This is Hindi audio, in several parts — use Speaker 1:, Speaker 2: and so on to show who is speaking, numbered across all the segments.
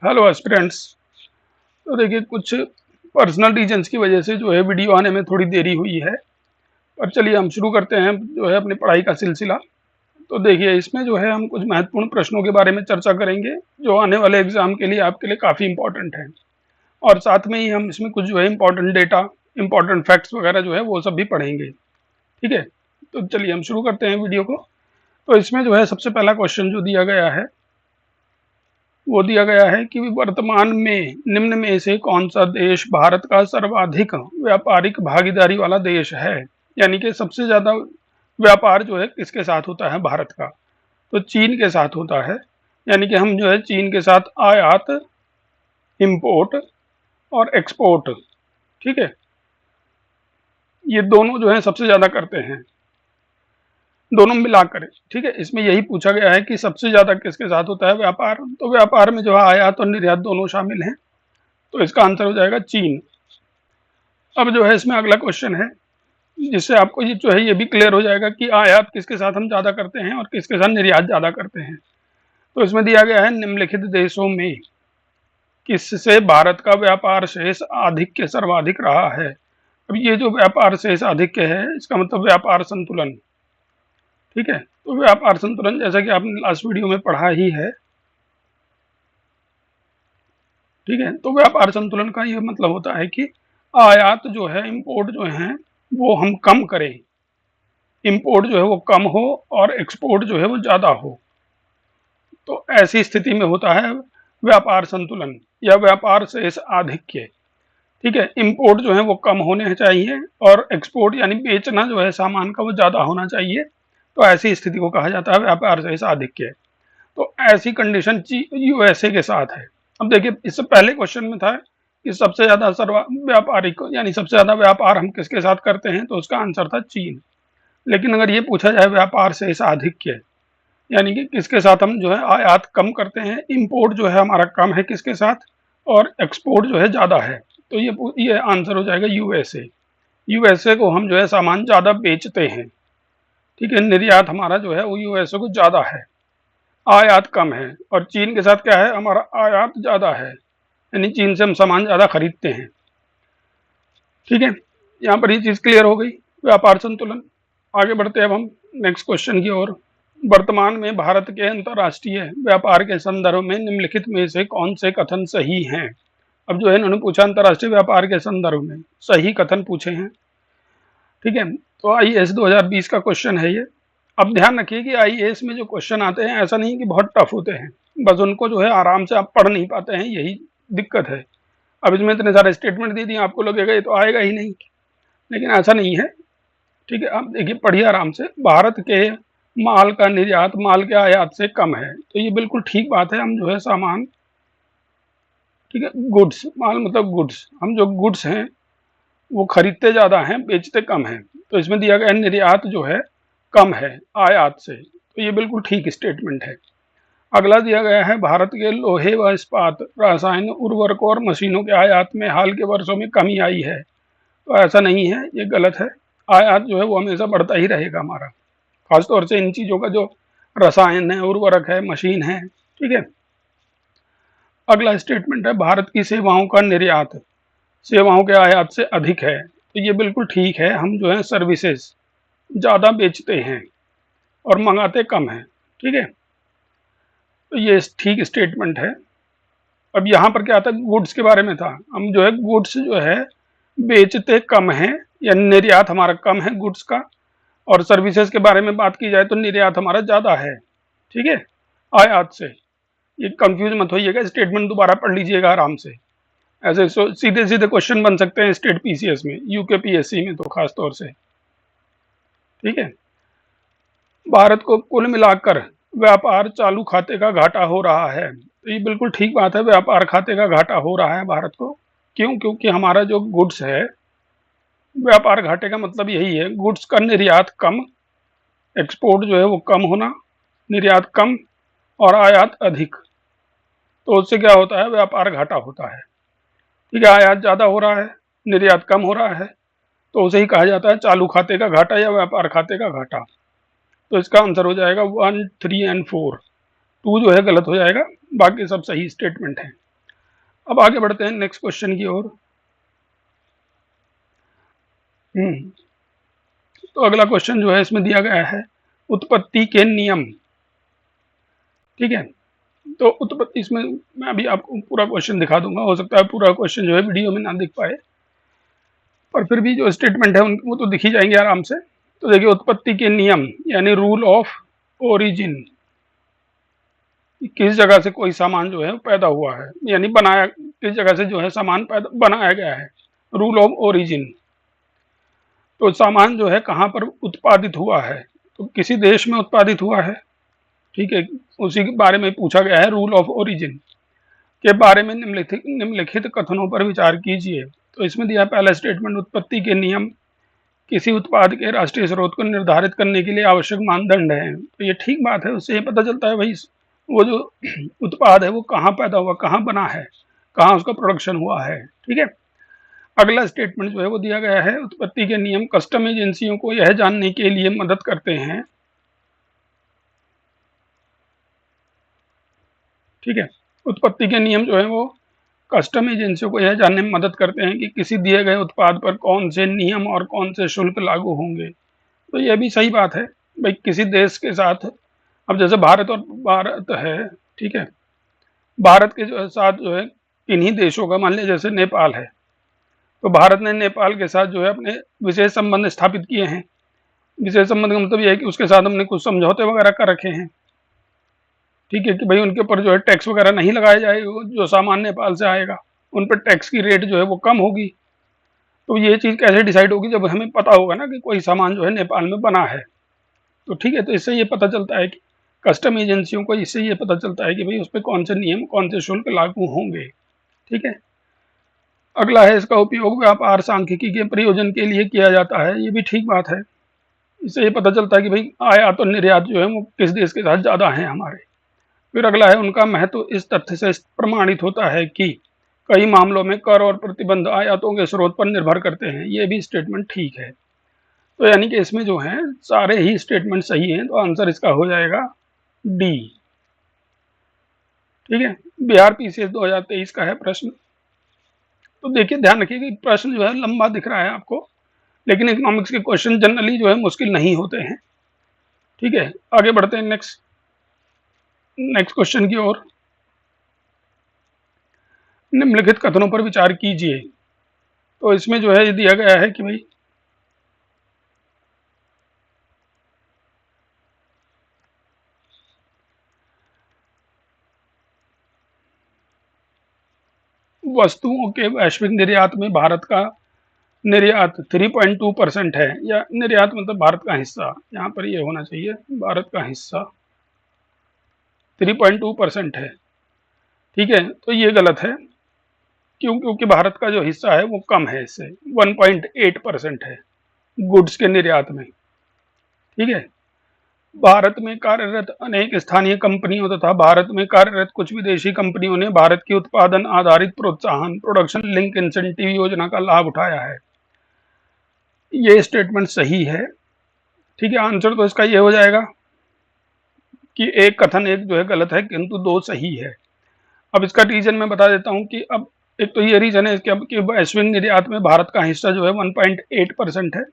Speaker 1: Hello aspirants. तो देखिए, कुछ पर्सनल रीजंस की वजह से जो है वीडियो आने में थोड़ी देरी हुई है। पर चलिए हम शुरू करते हैं जो है अपनी पढ़ाई का सिलसिला। तो देखिए, इसमें जो है हम कुछ महत्वपूर्ण प्रश्नों के बारे में चर्चा करेंगे जो आने वाले एग्जाम के लिए आपके लिए काफ़ी इंपॉर्टेंट हैं। और साथ में ही हम इसमें कुछ जो है इंपॉर्टेंट डेटा, इंपॉर्टेंट फैक्ट्स वगैरह जो है वो सब भी पढ़ेंगे। ठीक है, तो चलिए हम शुरू करते हैं वीडियो को। तो इसमें जो है सबसे पहला क्वेश्चन जो दिया गया है वो दिया गया है कि वर्तमान में निम्न में से कौन सा देश भारत का सर्वाधिक व्यापारिक भागीदारी वाला देश है। यानी कि सबसे ज्यादा व्यापार जो है किसके साथ होता है भारत का। तो चीन के साथ होता है। यानी कि हम जो है चीन के साथ आयात, इंपोर्ट और एक्सपोर्ट, ठीक है, ये दोनों जो है सबसे ज्यादा करते हैं, दोनों मिलाकर। ठीक है, इसमें यही पूछा गया है कि सबसे ज्यादा किसके साथ होता है व्यापार। तो व्यापार में जो है आयात और निर्यात दोनों शामिल हैं। तो इसका आंसर हो जाएगा चीन। अब जो है इसमें अगला क्वेश्चन है जिससे आपको ये जो है ये भी क्लियर हो जाएगा कि आयात किसके साथ हम ज़्यादा करते हैं और किसके साथ निर्यात ज़्यादा करते हैं। तो इसमें दिया गया है निम्नलिखित देशों में किससे भारत का व्यापार शेष आधिक्य सर्वाधिक रहा है। अब ये जो व्यापार शेष आधिक्य है इसका मतलब व्यापार संतुलन। ठीक है, तो व्यापार संतुलन जैसा कि आपने लास्ट वीडियो में पढ़ा ही है। ठीक है, तो व्यापार संतुलन का ये मतलब होता है कि आयात जो है, इंपोर्ट जो है वो हम कम करें, इंपोर्ट जो है वो कम हो और एक्सपोर्ट जो है वो ज़्यादा हो। तो ऐसी स्थिति में होता है व्यापार संतुलन या व्यापार शेष आधिक्य। ठीक है, इंपोर्ट जो है वो कम होने चाहिए और एक्सपोर्ट यानी बेचना जो है सामान का वो ज़्यादा होना चाहिए। तो ऐसी स्थिति को कहा जाता है व्यापार शेष आधिक्य। तो ऐसी कंडीशन यूएसए के साथ है। अब देखिए, इससे पहले क्वेश्चन में था कि सबसे ज्यादा सर्वा व्यापारिक यानी सबसे ज्यादा व्यापार हम किसके साथ करते हैं, तो उसका आंसर था चीन। लेकिन अगर ये पूछा जाए व्यापार शेष आधिक्य यानी कि किसके साथ हम जो है आयात कम करते हैं, इंपोर्ट जो है हमारा कम है किसके साथ, और एक्सपोर्ट जो है ज्यादा है, तो ये आंसर हो जाएगा यूएसए। यूएसए को हम जो है सामान ज्यादा बेचते हैं। ठीक है, निर्यात हमारा जो है वो यूएसए को ज्यादा है, आयात कम है। और चीन के साथ क्या है, हमारा आयात ज़्यादा है, यानी चीन से हम सामान ज़्यादा खरीदते हैं। ठीक है, यहाँ पर ये चीज़ क्लियर हो गई, व्यापार संतुलन। आगे बढ़ते हैं अब हम नेक्स्ट क्वेश्चन की ओर। वर्तमान में भारत के अंतर्राष्ट्रीय व्यापार के संदर्भ में निम्नलिखित में से कौन से कथन सही हैं। अब जो है इन्होंने पूछा अंतर्राष्ट्रीय व्यापार के संदर्भ में सही कथन पूछे हैं। ठीक है, तो आईएएस 2020 का क्वेश्चन है ये। अब ध्यान रखिए कि आईएएस में जो क्वेश्चन आते हैं ऐसा नहीं कि बहुत टफ होते हैं, बस उनको जो है आराम से आप पढ़ नहीं पाते हैं, यही दिक्कत है। अब इसमें इतने सारे स्टेटमेंट दे दिए, आपको लगेगा ये तो आएगा ही नहीं, लेकिन ऐसा नहीं है। ठीक है, आप देखिए, पढ़िए आराम से। भारत के माल का निर्यात माल के आयात से कम है, तो ये बिल्कुल ठीक बात है। हम जो है सामान, ठीक है, गुड्स, माल मतलब गुड्स, हम जो गुड्स हैं वो खरीदते ज़्यादा हैं, बेचते कम हैं। तो इसमें दिया गया निर्यात जो है कम है आयात से, तो ये बिल्कुल ठीक स्टेटमेंट है। अगला दिया गया है भारत के लोहे व इस्पात, रसायन, उर्वरकों और मशीनों के आयात में हाल के वर्षों में कमी आई है। तो ऐसा नहीं है, ये गलत है। आयात जो है वो हमेशा बढ़ता ही रहेगा हमारा, खासतौर से इन चीज़ों का जो रसायन है, उर्वरक है, मशीन है। ठीक है, अगला स्टेटमेंट है भारत की सेवाओं का निर्यात सेवाओं के आयात से अधिक है। तो ये बिल्कुल ठीक है, हम जो है सर्विसेज ज़्यादा बेचते हैं और मंगाते कम हैं। ठीक है, तो ये ठीक स्टेटमेंट है। अब यहाँ पर क्या था, गुड्स के बारे में था। हम जो है गुड्स जो है बेचते कम हैं, या निर्यात हमारा कम है गुड्स का। और सर्विसेज के बारे में बात की जाए तो निर्यात हमारा ज़्यादा है, ठीक है, आयात से। ये कंफ्यूज मत होइएगा, स्टेटमेंट दोबारा पढ़ लीजिएगा आराम से। ऐसे सीधे सीधे क्वेश्चन बन सकते हैं स्टेट पीसीएस में, यूके पीएससी में तो खास तौर से। ठीक है, भारत को कुल मिलाकर व्यापार चालू खाते का घाटा हो रहा है। तो ये बिल्कुल ठीक बात है, व्यापार खाते का घाटा हो रहा है भारत को। क्यों? क्योंकि हमारा जो गुड्स है, व्यापार घाटे का मतलब यही है, गुड्स का निर्यात कम, एक्सपोर्ट जो है वो कम होना, निर्यात कम और आयात अधिक। तो उससे क्या होता है, व्यापार घाटा होता है। ठीक है, आयात ज़्यादा हो रहा है, निर्यात कम हो रहा है, तो उसे ही कहा जाता है चालू खाते का घाटा या व्यापार खाते का घाटा। तो इसका आंसर हो जाएगा 1, 3 और 4। 2 जो है गलत हो जाएगा, बाकी सब सही स्टेटमेंट है। अब आगे बढ़ते हैं नेक्स्ट क्वेश्चन की ओर। तो अगला क्वेश्चन जो है इसमें दिया गया है उत्पत्ति के नियम। ठीक है, तो उत्पत्ति, इसमें मैं अभी आपको पूरा क्वेश्चन दिखा दूंगा, हो सकता है पूरा क्वेश्चन जो है वीडियो में ना दिख पाए, पर फिर भी जो स्टेटमेंट है वो तो दिख ही जाएंगे आराम से। तो देखिए, उत्पत्ति के नियम यानी रूल ऑफ ओरिजिन, किस जगह से कोई सामान जो है पैदा हुआ है, यानी बनाया, किस जगह से जो है सामान पैदा बनाया गया है, रूल ऑफ ओरिजिन। तो सामान जो है कहाँ पर उत्पादित हुआ है, तो किसी देश में उत्पादित हुआ है। ठीक है, उसी के बारे में पूछा गया है, रूल ऑफ ओरिजिन के बारे में निम्नलिखित कथनों पर विचार कीजिए। तो इसमें दिया पहला स्टेटमेंट, उत्पत्ति के नियम किसी उत्पाद के राष्ट्रीय स्रोत को निर्धारित करने के लिए आवश्यक मानदंड है। तो ये ठीक बात है, उससे ये पता चलता है भाई वो जो उत्पाद है वो कहाँ पैदा हुआ, कहाँ बना है, कहाँ उसका प्रोडक्शन हुआ है। ठीक है, अगला स्टेटमेंट जो है वो दिया गया है, उत्पत्ति के नियम कस्टम एजेंसियों को यह जानने के लिए मदद करते हैं। ठीक है, उत्पत्ति के नियम जो है वो कस्टम एजेंसियों को यह जानने में मदद करते हैं कि किसी दिए गए उत्पाद पर कौन से नियम और कौन से शुल्क लागू होंगे। तो यह भी सही बात है भाई, किसी देश के साथ, अब जैसे भारत है, ठीक है, भारत के जो साथ जो है किन्हीं देशों का, मान लीजिए जैसे नेपाल है, तो भारत ने नेपाल के साथ जो है अपने विशेष संबंध स्थापित किए हैं। विशेष संबंध का मतलब यह है कि उसके साथ हमने कुछ समझौते वगैरह कर रखे हैं। ठीक है, कि भाई उनके ऊपर जो है टैक्स वगैरह नहीं लगाया जाएगा, जो सामान नेपाल से आएगा उन पर टैक्स की रेट जो है वो कम होगी। तो ये चीज़ कैसे डिसाइड होगी, जब हमें पता होगा ना कि कोई सामान जो है नेपाल में बना है। तो ठीक है, तो इससे ये पता चलता है कि कस्टम एजेंसियों को इससे ये पता चलता है कि भाई उस पर कौन से नियम, कौन से शुल्क लागू होंगे। ठीक है, अगला है, इसका उपयोग व्यापार सांख्यिकी के प्रयोजन के लिए किया जाता है। ये भी ठीक बात है, इससे ये पता चलता है कि भाई आयात और निर्यात जो है वो किस देश के साथ ज़्यादा है हमारे। फिर अगला है, उनका महत्व इस तथ्य से प्रमाणित होता है कि कई मामलों में कर और प्रतिबंध आयातों के स्रोत पर निर्भर करते हैं। ये भी स्टेटमेंट ठीक है। तो यानी कि इसमें जो है सारे ही स्टेटमेंट सही हैं, तो आंसर इसका हो जाएगा डी। ठीक है, बिहार पीसीएस 2023 का है प्रश्न। तो देखिए, ध्यान रखिए कि प्रश्न जो है लंबा दिख रहा है आपको, लेकिन इकोनॉमिक्स के क्वेश्चन जनरली जो है मुश्किल नहीं होते हैं। ठीक है, आगे बढ़ते हैं नेक्स्ट क्वेश्चन की ओर। निम्नलिखित कथनों पर विचार कीजिए। तो इसमें जो है ये दिया गया है कि भाई वस्तुओं के वैश्विक निर्यात में भारत का निर्यात 3.2% है, या निर्यात मतलब भारत का हिस्सा, यहाँ पर ये होना चाहिए भारत का हिस्सा 3.2% है। ठीक है, तो ये गलत है, क्योंकि भारत का जो हिस्सा है वो कम है, इससे 1.8% है गुड्स के निर्यात में। ठीक है, भारत में कार्यरत अनेक स्थानीय कंपनियों तथा भारत में कार्यरत कुछ विदेशी कंपनियों ने भारत की उत्पादन आधारित प्रोत्साहन, प्रोडक्शन लिंक इंसेंटिव योजना का लाभ उठाया है। ये स्टेटमेंट सही है। ठीक है, आंसर तो इसका ये हो जाएगा कि एक कथन एक जो है गलत है, किंतु दो सही है। अब इसका रीजन मैं बता देता हूँ कि अब एक तो ये रीजन है इसके कि वैश्विक निर्यात में भारत का हिस्सा जो है 1.8% है।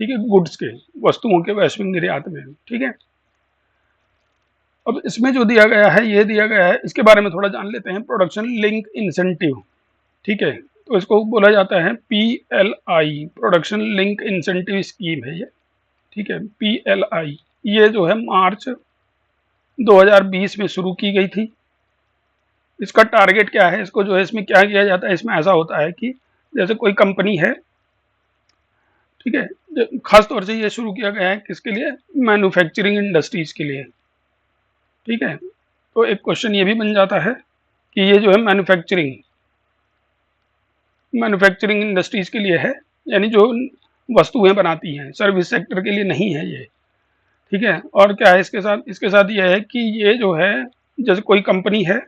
Speaker 1: ठीक है, गुड्स के, वस्तुओं के वैश्विक निर्यात में। ठीक है, अब इसमें जो दिया गया है, ये दिया गया है, इसके बारे में थोड़ा जान लेते हैं। प्रोडक्शन लिंक इंसेंटिव, ठीक है, तो इसको बोला जाता है PLI, production link incentive scheme है ये। ठीक है, PLI ये जो है मार्च 2020 में शुरू की गई थी। इसका टारगेट क्या है, इसको जो है इसमें क्या किया जाता है, इसमें ऐसा होता है कि जैसे कोई कंपनी है, ठीक है, खास तौर से ये शुरू किया गया है किसके लिए, मैन्युफैक्चरिंग इंडस्ट्रीज के लिए। ठीक है, तो एक क्वेश्चन ये भी बन जाता है कि ये जो है मैन्युफैक्चरिंग इंडस्ट्रीज के लिए है, यानी जो वस्तुएं बनाती हैं, सर्विस सेक्टर के लिए नहीं है ये। ठीक है, और क्या है इसके साथ ये है कि ये जो है, जैसे कोई कंपनी है,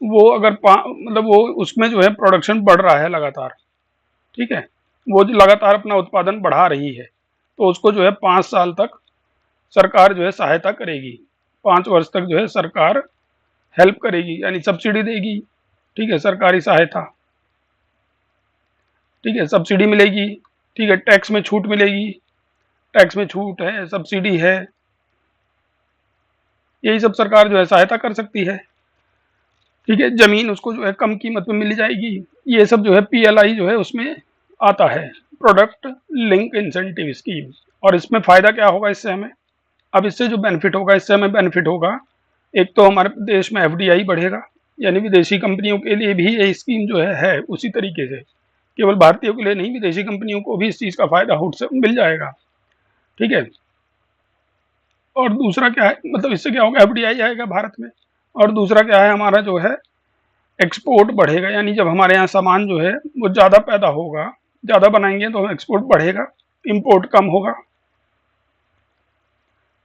Speaker 1: वो अगर मतलब वो उसमें जो है प्रोडक्शन बढ़ रहा है लगातार, ठीक है, वो जो लगातार अपना उत्पादन बढ़ा रही है, तो उसको जो है 5 साल तक सरकार जो है सहायता करेगी। 5 वर्ष तक जो है सरकार हेल्प करेगी, यानी सब्सिडी देगी, ठीक है, सरकारी सहायता, ठीक है, सब्सिडी मिलेगी, ठीक है, टैक्स में छूट मिलेगी, टैक्स में छूट है, सब्सिडी है, यही सब सरकार जो है सहायता कर सकती है, ठीक है, जमीन उसको जो है कम कीमत में मिल जाएगी, ये सब जो है पीएलआई जो है उसमें आता है, प्रोडक्ट लिंक इंसेंटिव स्कीम। और इसमें फायदा क्या होगा इससे हमें, अब इससे जो बेनिफिट होगा, इससे हमें बेनिफिट होगा, एक तो हमारे देश में एफडीआई बढ़ेगा, यानी विदेशी कंपनियों के लिए भी ये स्कीम जो है उसी तरीके से, केवल भारतीयों के लिए नहीं, विदेशी कंपनियों को भी इस चीज़ का फायदा हुट से मिल जाएगा, ठीक है। और दूसरा क्या है, मतलब इससे क्या होगा, एफडीआई आएगा भारत में, और दूसरा क्या है, हमारा जो है एक्सपोर्ट बढ़ेगा, यानी जब हमारे यहाँ सामान जो है वो ज़्यादा पैदा होगा, ज़्यादा बनाएंगे तो एक्सपोर्ट बढ़ेगा, इम्पोर्ट कम होगा,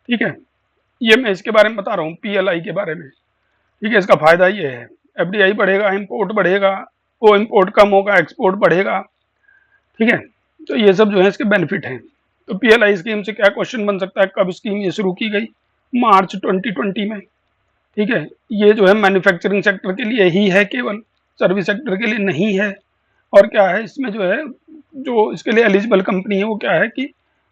Speaker 1: ठीक है। ये मैं इसके बारे में बता रहा हूँ, पीएलआई के बारे में, ठीक है। इसका फायदा ये है, एफडीआई बढ़ेगा, इम्पोर्ट बढ़ेगा, वो इम्पोर्ट कम होगा, एक्सपोर्ट बढ़ेगा, ठीक है। तो ये सब जो है इसके बेनिफिट हैं। तो पीएलआई स्कीम से क्या क्वेश्चन बन सकता है, कब स्कीम ये शुरू की गई, मार्च 2020 में, ठीक है। ये जो है मैन्युफैक्चरिंग सेक्टर के लिए ही है केवल, सर्विस सेक्टर के लिए नहीं है। और क्या है इसमें जो है, जो इसके लिए एलिजिबल कंपनी है वो क्या है कि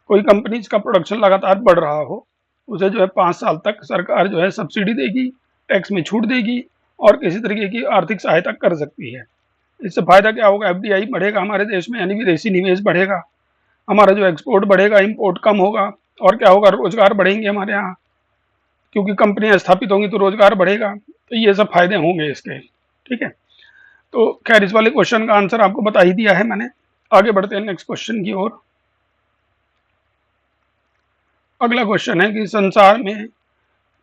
Speaker 1: कोई कंपनी जिसका प्रोडक्शन लगातार बढ़ रहा हो, उसे जो है 5 साल तक सरकार जो है सब्सिडी देगी, टैक्स में छूट देगी और किसी तरीके की आर्थिक सहायता कर सकती है। इससे फायदा क्या होगा, एफडीआई बढ़ेगा हमारे देश में, यानी विदेशी निवेश बढ़ेगा, हमारा जो एक्सपोर्ट बढ़ेगा, इम्पोर्ट कम होगा, और क्या होगा, रोजगार बढ़ेंगे हमारे यहाँ, क्योंकि कंपनियां स्थापित होंगी तो रोजगार बढ़ेगा। तो ये सब फायदे होंगे इसके, ठीक है। तो खैर इस वाले क्वेश्चन का आंसर आपको बता ही दिया है मैंने। आगे बढ़ते हैं नेक्स्ट क्वेश्चन की ओर। अगला क्वेश्चन है कि संसार में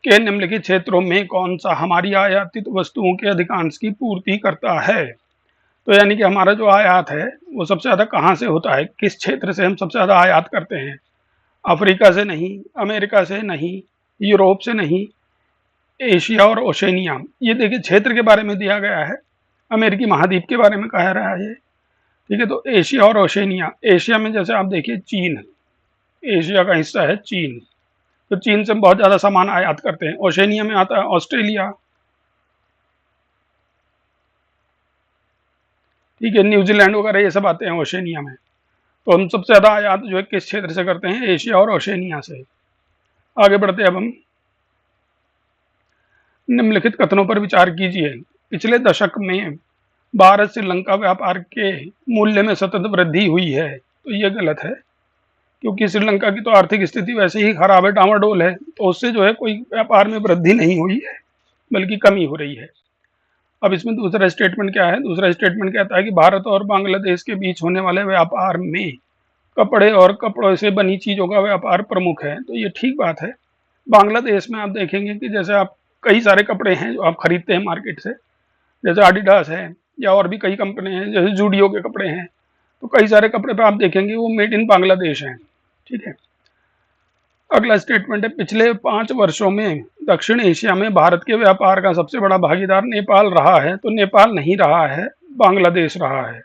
Speaker 1: के निम्नलिखित क्षेत्रों में कौन सा हमारी आयातित वस्तुओं के अधिकांश की पूर्ति करता है। तो यानी कि हमारा जो आयात है वो सबसे ज़्यादा कहाँ से होता है, किस क्षेत्र से हम सबसे ज़्यादा आयात करते हैं, अफ्रीका से नहीं, अमेरिका से नहीं, यूरोप से नहीं, एशिया और ओशेनिया। ये देखिए क्षेत्र के बारे में दिया गया है, अमेरिकी महाद्वीप के बारे में कहा रहा है ये, ठीक है। तो एशिया और ओशेनिया, एशिया में जैसे आप देखिए चीन, एशिया का हिस्सा है चीन, तो चीन से हम बहुत ज़्यादा सामान आयात करते हैं। ओशेनिया में आता है ऑस्ट्रेलिया, ठीक है, न्यूजीलैंड वगैरह ये सब आते हैं ओशेनिया में। तो हम सबसे ज़्यादा आयात जो है किस क्षेत्र से करते हैं, एशिया और ओशेनिया से। आगे बढ़ते हैं अब हम, निम्नलिखित कथनों पर विचार कीजिए। पिछले दशक में भारत श्रीलंका व्यापार के मूल्य में सतत वृद्धि हुई है। तो ये गलत है, क्योंकि श्रीलंका की तो आर्थिक स्थिति वैसे ही खराब है, डामाडोल है, तो उससे जो है कोई व्यापार में वृद्धि नहीं हुई है, बल्कि कमी हो रही है। अब इसमें दूसरा स्टेटमेंट क्या है, दूसरा स्टेटमेंट कहता है कि भारत और बांग्लादेश के बीच होने वाले व्यापार में कपड़े और कपड़ों से बनी चीज़ों का व्यापार प्रमुख है। तो ये ठीक बात है। बांग्लादेश में आप देखेंगे कि जैसे आप कई सारे कपड़े हैं जो आप खरीदते हैं मार्केट से, जैसे एडिडास है या और भी कई कंपनी हैं, जैसे जूडियो के कपड़े हैं, तो कई सारे कपड़े पे आप देखेंगे वो मेड इन बांग्लादेश हैं, ठीक है। अगला स्टेटमेंट है, पिछले 5 वर्षों में दक्षिण एशिया में भारत के व्यापार का सबसे बड़ा भागीदार नेपाल रहा है। तो नेपाल नहीं रहा है, बांग्लादेश रहा है,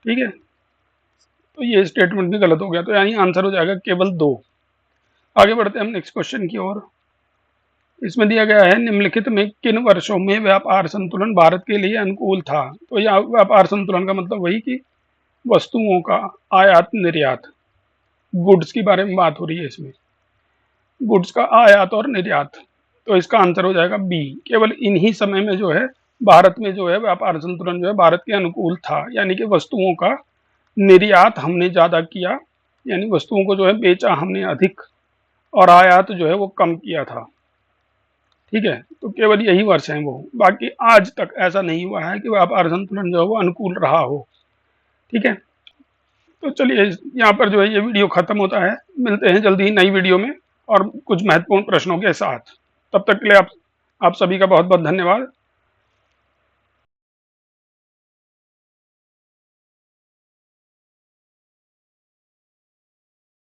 Speaker 1: ठीक है। तो ये स्टेटमेंट भी गलत हो गया, तो यानी आंसर हो जाएगा केवल 2। आगे बढ़ते हैं हम नेक्स्ट क्वेश्चन की ओर। इसमें दिया गया है, निम्नलिखित में किन वर्षों में व्यापार संतुलन भारत के लिए अनुकूल था। तो यह व्यापार संतुलन का मतलब वही कि वस्तुओं का आयात निर्यात, गुड्स के बारे में बात हो रही है इसमें, गुड्स का आयात और निर्यात। तो इसका आंसर हो जाएगा बी, केवल इन्हीं समय में जो है भारत में जो है व्यापार संतुलन जो है भारत के अनुकूल था, यानी कि वस्तुओं का निर्यात हमने ज़्यादा किया, यानी वस्तुओं को जो है बेचा हमने अधिक, और आयात जो है वो कम किया था, ठीक है। तो केवल यही वर्ष हैं वो, बाकी आज तक ऐसा नहीं हुआ है कि व्यापार संतुलन जो है वो अनुकूल रहा हो, ठीक है। तो चलिए यहाँ पर जो है ये वीडियो खत्म होता है, मिलते हैं जल्दी ही नई वीडियो में और कुछ महत्वपूर्ण प्रश्नों के साथ। तब तक के लिए आप सभी का बहुत बहुत धन्यवाद।